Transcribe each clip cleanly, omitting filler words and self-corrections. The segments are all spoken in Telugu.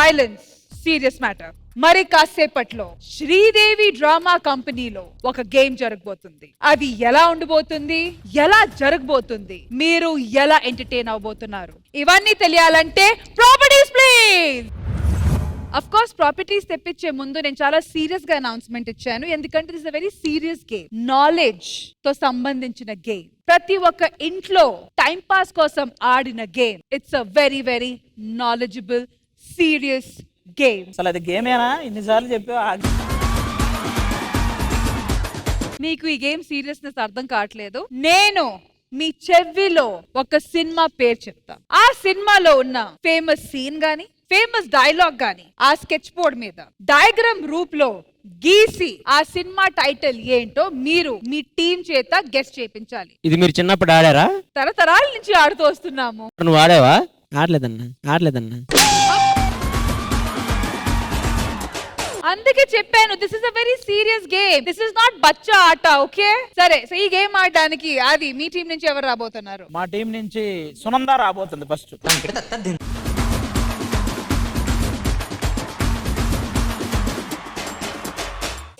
Silence, serious matter. మరి కాసేపట్లో శ్రీదేవి డ్రామా కంపెనీలో ఒక గేమ్ జరగబోతుంది. అది ఎలా ఉండబోతుంది, ఎలా జరగబోతుంది, మీరు ఎలా ఎంటర్టైన్ అవబోతున్నారు, ఇవన్నీ తెలియాలంటే properties please. Of course properties తెప్పించే ముందు నేను చాలా సీరియస్ గా అనౌన్స్మెంట్ ఇచ్చాను, ఎందుకంటే this a very serious game, knowledge తో సంబంధించిన గేమ్, ప్రతి ఒక్క ఇంట్లో టైం పాస్ కోసం ఆడిన game. It's a very very knowledgeable serious game. అసలు అది గేమేనా? ఇన్నిసార్లు చెప్పావు. మీకు ఈ గేమ్ సీరియస్నెస్ అర్థం కావట్లేదు. నేను మీ చెవిలో ఒక సినిమా పేరు చెప్తా. ఆ సినిమాలో ఉన్న ఫేమస్ సీన్ గాని, ఫేమస్ డైలాగ్ గాని ఆ స్కెచ్ బోర్డ్ మీద డయాగ్రామ్ రూపంలో గీసి ఆ సినిమా టైటిల్ ఏంటో మీరు మీ టీం చేత గెస్ చేయించాలి. ఇది మీరు చిన్నప్పుడు ఆడారా? తరతరాల నుంచి ఆడుతూ వస్తున్నాము. నువ్వు ఆడావా? ఆడలేదన్నా. అందుకే చెప్పాను, this is a very serious game, this is not బచ్చా ఆట. ఓకే సరే, సో ఈ గేమ్ ఆడడానికి అది మీ టీం నుంచి ఎవరు రాబోతున్నారు? మా టీం నుంచి సునంద రాబోతుంది ఫస్ట్.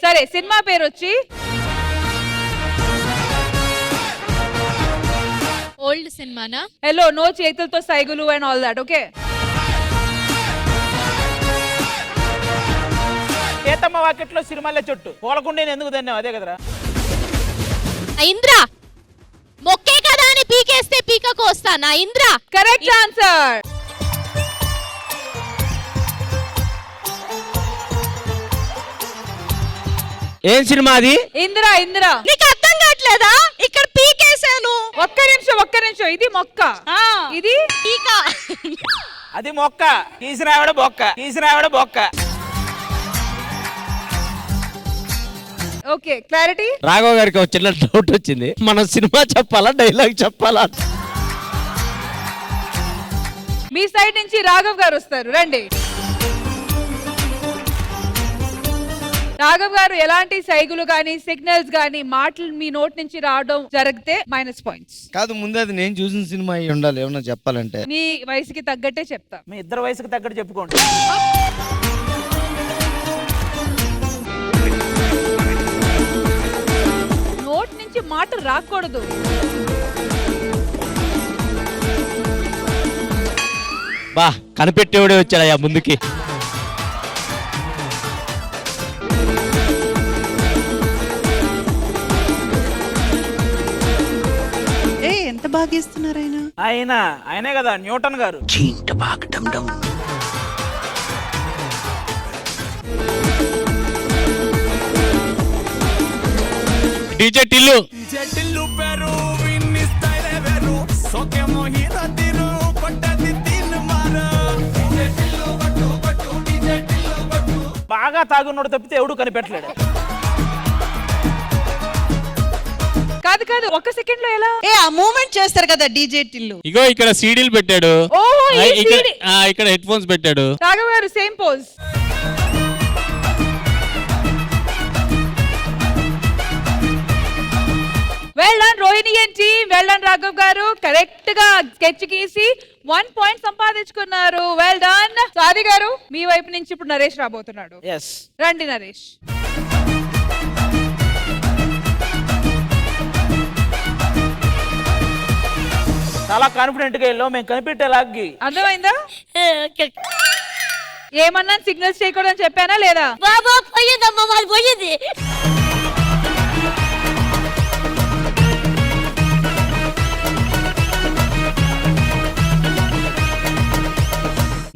సరే, సినిమా పేరు వచ్చి ఓల్డ్ సినిమానా? హలో, నో చేతులతో సైగులు అండ్ ఆల్ దాట్. ఓకే, చేతమ్మ వాకెట్లో సిరిమల్లె చెట్టు పోలకుండా ఎందుకు ధన్యం, అదే కదరా. ఇంద్ర మొక్కే కదా అని పీకేస్తే పీకకు వస్తానా? Indra correct answer. ఏం సినిమా అది? ఇందిరా. నీకు అర్థం కావట్లేదా? ఇక్కడ పీకేసాను. ఒక్క నిమిషం, ఇది మొక్క, ఇది పీక. అది మొక్క, తీసిరావిడ బొక్క. Okay, clarity. రాఘవ గారికి ఒక చిన్న డౌట్ వచ్చింది, మనం సినిమా చెప్పాలా డైలాగ్ చెప్పాలా? మీ సైడ్ నుంచి రాఘవ్ గారు వస్తారు, రండి. రాఘవ్ గారు, ఎలాంటి సైగులు గానీ సిగ్నల్స్ గానీ మాటలు మీ నోట్ నుంచి రావడం జరిగితే మైనస్ పాయింట్స్. కాదు, ముందు అది నేను చూసిన సినిమా అయి ఉండాలి ఏమన్నా చెప్పాలంటే. మీ వయసుకి తగ్గట్టే చెప్తా. మీ ఇద్దరు వయసుకు తగ్గట్టు చెప్పుకోండి. నోట్ నుంచి మాట రాకూడదు. బా, కనిపెట్టేవాడే వచ్చాడయ్యా ముందుకి. ఎంత బాగా ఇస్తున్నారు ఆయనే కదా న్యూటన్ గారు. డీజే టిల్లు. బాగా తాగున్నాడు తప్పితే ఎవడు కనిపెట్టలేడు. కాదు, ఒక్క సెకండ్ లో ఎలా? ఆ మూమెంట్ చేస్తారు కదా డీజే టిల్లు. ఇగో ఇక్కడ సీడీలు పెట్టాడు, ఇక్కడ హెడ్ ఫోన్స్ పెట్టాడు. రాఘవ్ గారు same pose. Well done Rohini and team, well done Raghav గారు. కరెక్ట్ గా స్కెచ్ గీసి 1 పాయింట్ సంపాదించుకున్నారు. Well done. సాది గారు, మీ వైపు నుంచి ఇప్పుడు నరేష్ రాబోతున్నాడు. రండి నరేష్. చాలా కాన్ఫిడెంట్ గా వెళ్ళాం, మేము కనిపెట్టేలాగి. అర్థమైందా? ఏమన్నా సిగ్నల్స్ చేయకూడదని చెప్పానా లేదా? బాబా పోయేదమ్మా, మాది పోయేది.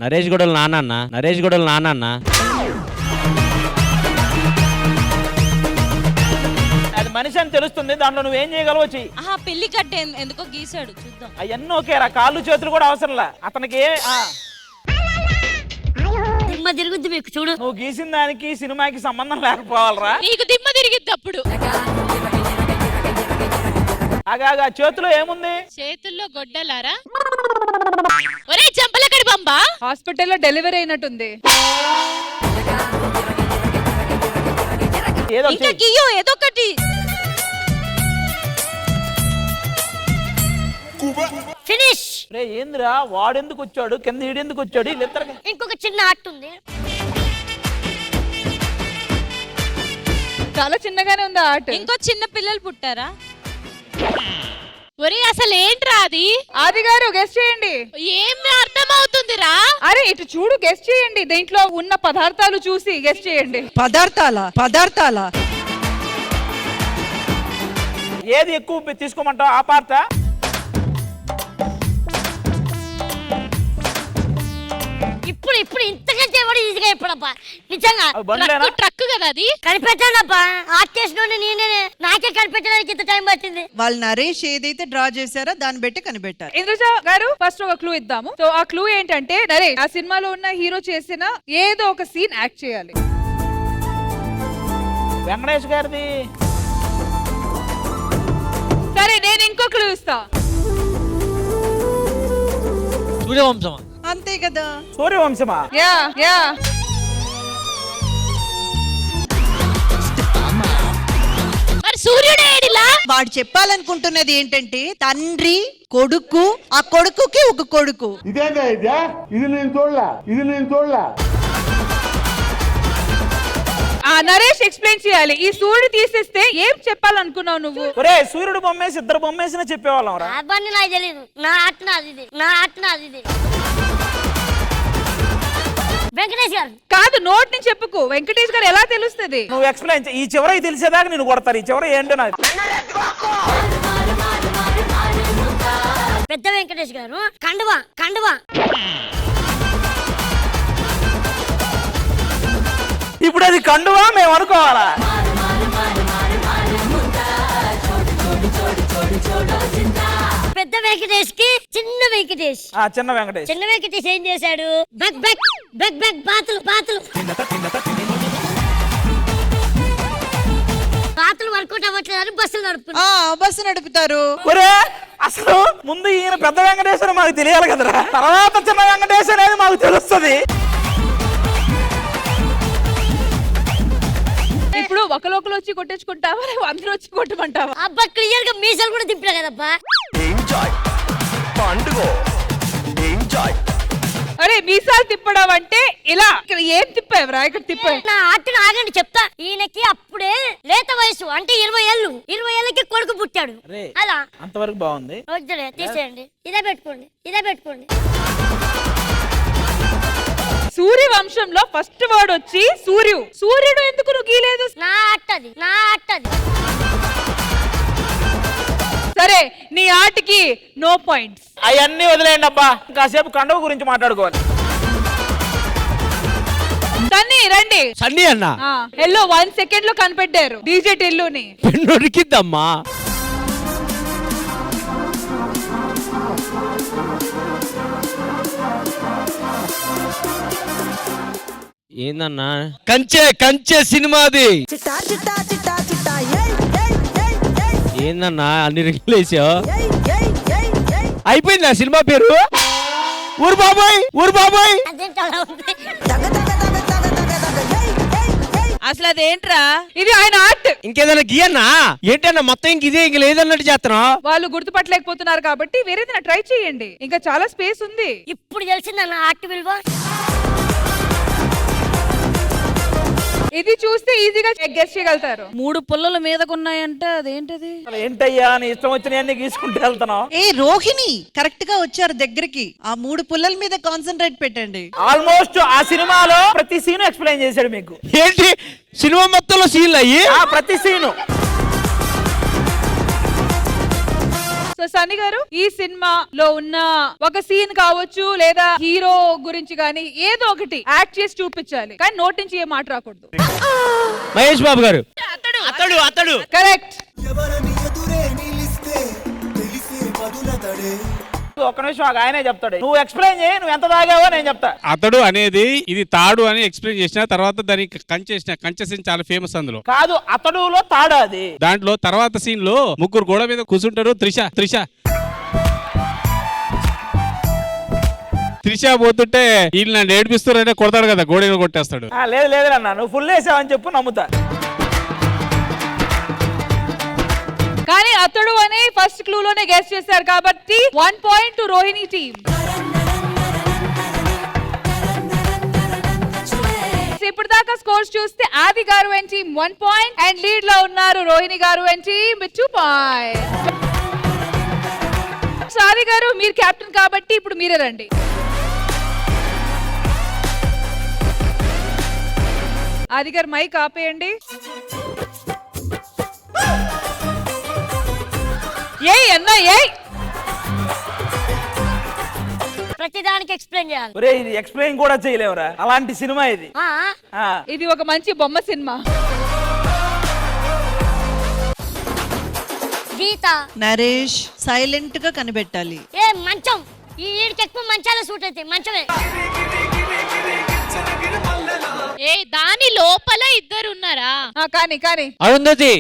నరేష్ గొడవలు నాన్న. అది మనిషి అని తెలుస్తుంది, దాంట్లో నువ్వేం చేయగలవో చెయ్యి. పెళ్లి కట్టే ఎందుకో గీసాడు, చూద్దాం. అవన్నీ ఓకేరా, కాళ్ళు చేతులు కూడా అవసరంలా అతనికి. తిరుగుద్ది మీకు, చూడు. నువ్వు గీసిన దానికి సినిమాకి సంబంధం లేకపోవాలరా. నీకు దిమ్మ తిరిగిద్ది అప్పుడు. ఆగా చేతిలో ఏముంది? చేతుల్లో గొడ్డలారా? ఒరే చంపలకడి బంబా, హాస్పిటల్లో డెలివరీ అయినట్టుంది. ఏదో ఏదొకటి. ఫినిష్. రే ఏందిరా వాడెందుకు వచ్చాడు కింద ఈడెందుకు వచ్చాడు వీళ్ళిద్దరికి ఇంకొక చిన్న ఆర్ట్ ఉంది. చాలా చిన్నగానే ఉంది ఆర్ట్. ఇంకో చిన్న పిల్లలు పుట్టారా? ఒరే అసలు ఏంట్రా అది? ఆది గారు గెస్ట్ చేయండి. ఏం అర్థం అవుతుందిరా? అరే ఇటు చూడు, గెస్ట్ చేయండి. దీంట్లో ఉన్న పదార్థాలు చూసి గెస్ట్ చేయండి. పదార్థాల ఏది ఎక్కువ తీసుకోమంటావు ఆ పార్ట? ఇప్పుడు ఇంతకంటే ఎవడు ఈజీగా ఇప్పుడబ్బా నిజంగా అవి బండ్లేనా? ట్రక్ కదా అది. కనిపెట్టానబ్బా ఆర్టిస్ట్ నుండి నేనే నాకే కనిపెట్టడానికి ఇంత టైం పట్టింది. వాళ్ళు నరేష్ ఏదైతే డ్రా చేశారో దాన్ని బట్టి కనిపెట్టారు. ఇంద్రజ గారు ఫస్ట్ ఒక క్లూ ఇద్దాము. సో ఆ క్లూ ఏంటంటే నరేష్ ఆ సినిమాలో ఉన్న హీరో చేసిన ఏదో ఒక సీన్ యాక్ట్ చేయాలి. వెంకటేష్ గారిది. సరే నేను ఇంకో క్లూ ఇస్తా. సూర్యవంశం. అంతే కదా. సూర్యవంశమా? యా యా మరి సూర్యుడు ఏడిలా? వాడు చెప్పాలనుకుంటున్నది ఏంటంటే తండ్రి కొడుకు, ఆ కొడుకుకి ఒక కొడుకు. ఇదేందా ఇదే? ఇది నేను చూడలా. ఆ నరేష్ ఎక్స్ప్లెయిన్ చేయాలి. ఈ సూర్యుడు తీసేస్తే ఏం చెప్పాలనుకున్నావు నువ్వు? ఒరే సూర్యుడు బొమ్మేసి ఇద్దరు బొమ్మేసినా చెప్పేవాళ్ళం రా. అవన్నీ నాకు తెలియదు. నా ఆర్ట్ నాది ఇది. వెంకటేష్ గారు కాదు, నోట్ నుంచి చెప్పుకో. వెంకటేష్ గారు ఎలా తెలుస్తుంది? నువ్వు ఎక్స్ప్లెయిన్ ఈ చివర తెలిసేదాకా నేను కొడతారు. ఈ చివర ఏంటో నాకు పెద్ద వెంకటేష్ గారు కండువా ఇప్పుడు అది కండువా మేము అనుకోవాలా? పెద్ద వెంకటేష్ కి చిన్న వెంకటేష్ చిన్న వెంకటేష్. చిన్న వెంకటేష్ ఏం చేశాడు? బెక్ బాతులు వర్కౌట్ అవ్వట్లేదు బస్సులు నడుపుతున్నారు. బస్సు నడుపుతారు. ఒరే అసలు ముందు ఈయన పెద్ద వెంకటేశ్వర మాకు తెలియాలి కదరా, తర్వాత చిన్న వెంకటేశ్వర అనేది మాకు తెలుస్తుంది. ఇప్పుడు ఒకరు వచ్చి కొట్టించుకుంటావా, అందరూ వచ్చి కొట్టమంటావా? అబ్బా క్లియర్ గా మీసాలు కూడా తిప్పలే కదబ్బా. అరే మీసాలు తిప్పడం అంటే ఇలా. ఇక్కడ ఏం తిప్పావురా? ఇక్కడ తిప్పావు. నా ఆటను ఆగండి చెప్తా. ఈయనకి అప్పుడే లేత వయసు అంటే 20 ఏళ్ళు. 20 ఏళ్ళకి కొడుకు పుట్టాడు. అరే అలా అంతవరకు బాగుంది. వద్దులే తీసేయండి. ఇదే పెట్టుకోండి. సూర్య వంశంలో ఫస్ట్ వర్డ్ వచ్చి సూర్యుడు ఎందుకు నువ్వు గీలేదు? నా ఆటది సరే నీ ఆటకి నో పాయింట్స్. అవన్నీ వదిలేయండి అబ్బా, కాసేపు కండువ గురించి మాట్లాడుకోవాలి. సన్నీ రండి. సన్నీ అన్న హెల్లో 1 సెకండ్ లో కనిపెట్టారు డీజే టిల్లుని. పెన్నుడికిద్దమ్మా. ఏందన్నా? కంచె సినిమాది. ఏందన్నా అన్ని రింగులు వేసావు? అయిపోయింది ఆ సినిమా పేరు. ఊరు బాబాయ్. అదేంటి అలా ఉంది? అసలు అదేంట్రా? ఇది ఆయన ఆర్ట్. ఇంకేదైనా గీయన్నా? ఏంటన్నా మొత్తం ఇంక లేదన్నట్టు చేస్తున్నావు? వాళ్ళు గుర్తుపట్టలేకపోతున్నారు కాబట్టి వేరేదైనా ట్రై చేయండి. ఇంకా చాలా స్పేస్ ఉంది. ఇప్పుడు తెలిసిందన్న ఆర్ట్ విలువ. ఇది చూస్తే ఈజీగా గెస్ చేయగలుగుతారు. 3 పుల్లల మీదకున్నాయంటే అదేంటది? అసలు ఏంటయ్యా నీ ఇష్టం వచ్చినవన్నీ గీసుకుంటూ వెళ్తున్నావు. రోహిణి కరెక్ట్ గా వచ్చారు దగ్గరికి. ఆ 3 పుల్లల మీద కాన్సన్ట్రేట్ పెట్టండి. ఆల్మోస్ట్ ఆ సినిమాలో ప్రతి సీను ఎక్స్ప్లెయిన్ చేశాడు మీకు. ఏంటి సినిమా మొత్తంలో సీన్లు అయ్యి? ప్రతి సీను. సో సన్నీ గారు ఈ సినిమాలో ఉన్న ఒక సీన్ కావచ్చు లేదా హీరో గురించి కానీ ఏదో ఒకటి యాక్ట్ చేసి చూపించాలి, కానీ నోటి నుంచి ఏ మాట రాకూడదు. మహేష్ బాబు గారు. అతడు కరెక్ట్. ఒక్క నిమిషం ఆయనే చెప్తాడు. నువ్వు ఎక్స్ప్లెయిన్ చేయి, నువ్వు ఎంత తాగావో నేను చెప్తా. అతడు అనేది ఇది తాడు అని ఎక్స్ప్లెయిన్ చేసిన తర్వాత దానికి కంచె సీన్ చాలా ఫేమస్. అందులో కాదు అతడులో తాడు అది. దాంట్లో తర్వాత సీన్ లో 3 గోడ మీద కూర్చుంటారు. త్రిష పోతుంటే వీళ్ళు నన్ను ఏడిపిస్తారంటే కొడతాడు కదా, గోడ కొట్టేస్తాడు. లేదు అన్న, నువ్వు ఫుల్ వేసావని చెప్పు నమ్ముతా. కానీ అతడు అనే ఫస్ట్ క్లూ లోనే గెస్ చేశారు కాబట్టి 1 పాయింట్ టు రోహిణి టీమ్. ఇప్పుడు దాకా స్కోర్స్ చూస్తే ఆది గారు and team 1 point and lead లో ఉన్నారు రోహిణి గారు అండ్ టీమ్ విత్ 2 పాయింట్స్. ఆది గారు మీరు కెప్టెన్ కాబట్టి ఇప్పుడు మీరే రండి. ఆది గారు మైక్ ఆపేయండి. ఏయ్ అన్నా ఏయ్, ప్రతిదానికి ఎక్స్ప్లెయిన్ చేయాలి. ఒరే ఇది ఎక్స్ప్లెయిన్ కూడా చేయలేవురా, అలాంటి సినిమా ఇది. ఆ, ఆ, ఇది ఒక మంచి బొమ్మ సినిమా. గీత నరేష్ సైలెంట్ గా కనిపెట్టాలి. ఏ మంచం, ఈ వీడికి ఎక్కువ మంచాలే సూట్ అవుతాయి. మంచమే. ఏ దాని లోపల ఇద్దరు ఉన్నారా? కానీ కానీ అరుంధతి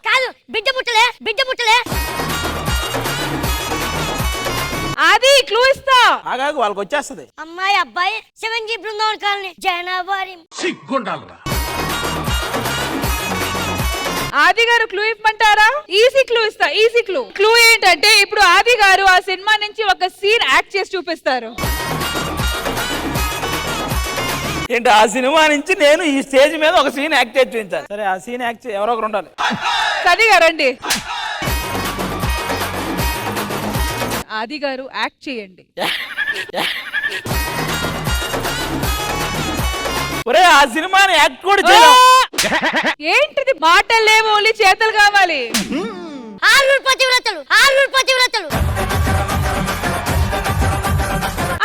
కాదు, బిడ్డ పుట్టలే, బిడ్డ పుట్టలే. అది క్లూ ఇస్తా. ఆగాగు వాళ్ళకి వచ్చేస్తది. అమ్మాయి అబ్బాయి 7G బృందావన్ కాలనీ జనవరి. ఆది గారు క్లూ ఇవ్వమంటారా? ఈజీ క్లూ ఇస్తా, ఈజీ క్లూ. క్లూ ఏంటంటే ఇప్పుడు ఆది గారు ఆ సినిమా నుంచి ఒక సీన్ యాక్ట్ చేసి చూపిస్తారు. ఏంటి ఆ సినిమా నుంచి నేను ఈ స్టేజ్ మీద ఒక సీన్ యాక్ట్ చేసి చూపించాను. సరే ఆ సీన్ యాక్ట్ ఎవరో ఒకరు ఉండాలి. సరే గారండి, ఆది గారు యాక్ట్ చేయండి. ఒరే ఆ సినిమాని యాక్ట్ కూడా చేయలేం. ఏంటిది, మాటలు లేవు, ఓన్లీ చేతలు కావాలి. ఆరుగురు పతివ్రతలు, ఆరుగురు పతివ్రతలు.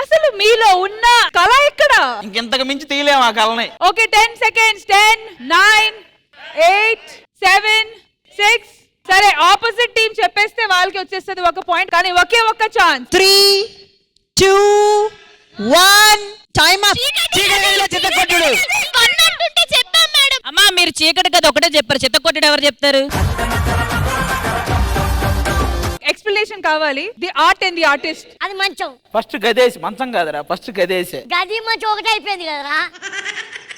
అసలు మీలో ఉన్న కళ ఎక్కడ? ఇంకెంతకు మించి తీయలేము ఆ కళని. Okay 10 seconds. 10 9 8 7 6. సరే ఆపోజిట్ టీం చెప్పేస్తే వాళ్ళకి వచ్చేస్తుంది 1 పాయింట్, కానీ ఒకే ఒక్క ఛాన్స్. 3 2 1 time up. కొన్నట్టుంటే చెప్పాం మేడం. అమ్మా మీరు చీకటి కదా ఒకటే చెప్పారు, చెత్త కొట్టడు ఎవరు చెప్తారు? ఎక్స్ప్లెనేషన్ కావాలి. The art and the artist. అది మంచం. ఫస్ట్ గదేసి, మంచం కాదురా, ఫస్ట్ గదేసే. గది మంచం ఒకటి అయిపోయింది కదరా.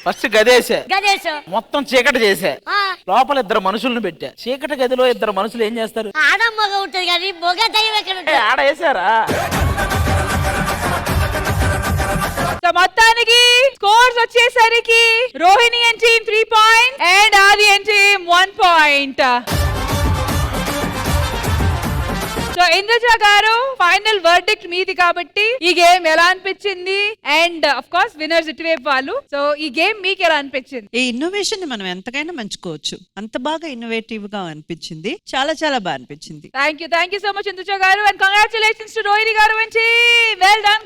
ఫస్ట్ గదేసే, గదేశం. మొత్తం చీకటి చేసే. ఆ, లోపల 2 మనుషులను పెట్టా. చీకటి గదిలో 2 మనుషులు ఏం చేస్తారు? ఆడ మగ ఉంటది కానీ మొగ దయ్యం ఎక్కడ ఏ, ఉంటుంది? ఆడ వేసారా? సో మొత్తానికి స్కోర్స్ వచ్చేసరికి Rohini and team 3 point and Aadi and team 1 point. So Indraja గారు ఫైనల్ వర్డిక్ట్ మీది కాబట్టి ఈ గేమ్ ఎలా అనిపించింది? అండ్ ఆఫ్ కోర్స్ విన్నర్స్ ఇటువైపు వాళ్ళు. సో ఈ గేమ్ మీకు ఎలా అనిపించింది? ఈ ఇన్నోవేషన్ ని మనం ఎంతకైనా మంచుకోవచ్చు. అంత బాగా ఇన్నోవేటివ్ గా అనిపించింది. చాలా చాలా బాగా అనిపించింది. Thank you so much Indraja గారు అండ్ కంగ్రాచులేషన్స్ టు రోహిణి గారు అండ్ టీమ్. Well done.